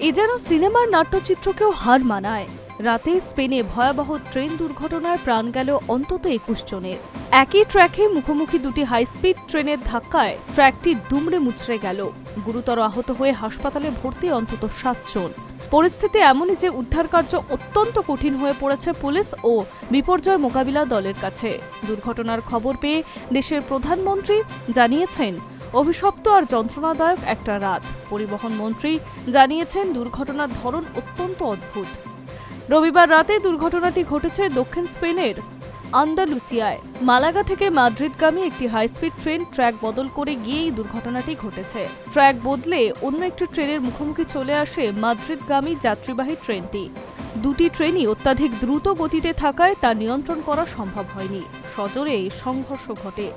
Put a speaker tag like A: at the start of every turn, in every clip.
A: এ যেন সিনেমার নাট্যচিত্রকেও হার মানায়। রাতে স্পেনে ভয়াবহ ট্রেন দুর্ঘটনায় প্রাণ গেল অন্তত ২১ জনের। একই ট্র্যাকে মুখোমুখি দুটি হাইস্পিড ট্রেনের ধাক্কায় ট্র্যাকটি দুমড়ে মুচড়ে গেল। গুরুতর আহত হয়ে হাসপাতালে ভর্তি অন্তত ৭ জন। পরিস্থিতি এমনই যে উদ্ধার কার্য অত্যন্ত কঠিন হয়ে পড়েছে পুলিশ ও বিপর্যয় মোকাবিলা দলের কাছে। দুর্ঘটনার খবর পেয়ে দেশের প্রধানমন্ত্রী জানিয়েছেন, অভিশপ্ত আর যন্ত্রণাদায়ক একটা রাত। পরিবহন মন্ত্রী জানিয়েছেন, দুর্ঘটনার ধরন অত্যন্ত অদ্ভুত। রবিবার রাতে দুর্ঘটনাটি ঘটেছে দক্ষিণ স্পেনের আন্দালুসিয়ায়। মালাগা থেকে মাদ্রিদগামী একটি হাইস্পিড ট্রেন ট্র্যাক বদল করে গিয়েই দুর্ঘটনাটি ঘটেছে। ট্র্যাক বদলে অন্য একটি ট্রেনের মুখোমুখি চলে আসে মাদ্রিদগামী যাত্রীবাহী ট্রেনটি। দুটি ট্রেনই অত্যাধিক দ্রুত গতিতে থাকায় তা নিয়ন্ত্রণ করা সম্ভব হয়নি। সজোরে সংঘর্ষ ঘটে,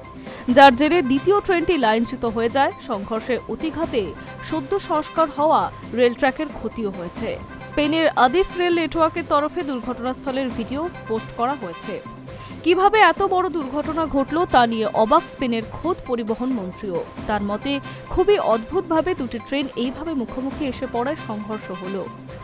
A: যার জেরে দ্বিতীয় ট্রেনটি লাইনচ্যুত হয়ে যায়। সংঘর্ষে অতিঘাতে সদ্য সংস্কার হওয়া রেল ট্র্যাকের ক্ষতিও হয়েছে। স্পেনের আদিফ রেল নেটওয়ার্কের তরফে দুর্ঘটনাস্থলের ভিডিও পোস্ট করা হয়েছে। কিভাবে এত বড় দুর্ঘটনা ঘটল তা নিয়ে অবাক স্পেনের খোদ পরিবহন মন্ত্রীও। তার মতে, খুবই অদ্ভুতভাবে দুটি ট্রেন এইভাবে মুখোমুখি এসে পড়ায় সংঘর্ষ হল।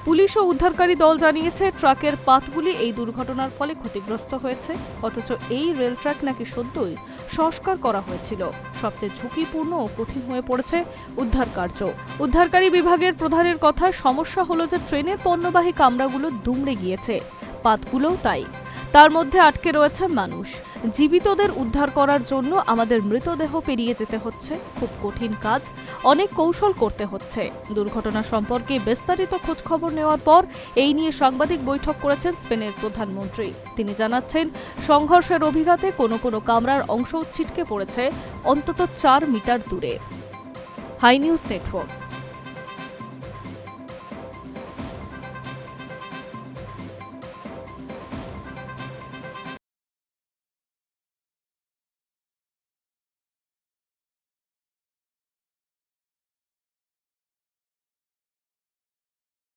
A: পুলিশ ও উদ্ধারকারী দল জানিয়েছে, ট্রাকের পাতগুলি এই দুর্ঘটনার ফলে ক্ষতিগ্রস্ত হয়েছে। অথচ এই রেল ট্র্যাক নাকি সদ্যই সংস্কার করা হয়েছিল। সবচেয়ে ঝুঁকিপূর্ণ ও কঠিন হয়ে পড়েছে উদ্ধার কার্য। উদ্ধারকারী বিভাগের প্রধানের কথায়, সমস্যা হলো যে ট্রেনের পণ্যবাহী কামরাগুলো দুমড়ে গিয়েছে, পাতগুলোও তাই। তার মধ্যে আটকে রয়েছে মানুষ। জীবিতদের উদ্ধার করার জন্য আমাদের মৃতদেহ পেরিয়ে যেতে হচ্ছে। খুব কঠিন কাজ, অনেক কৌশল করতে হচ্ছে। দুর্ঘটনা সম্পর্কে বিস্তারিত খোঁজখবর নেওয়ার পর এই নিয়ে সাংবাদিক বৈঠক করেছেন স্পেনের প্রধানমন্ত্রী। তিনি জানাচ্ছেন, সংঘর্ষের অভিঘাতে কোনো কোনো কামরার অংশও ছিটকে পড়েছে অন্তত ৪ মিটার দূরে। High news network.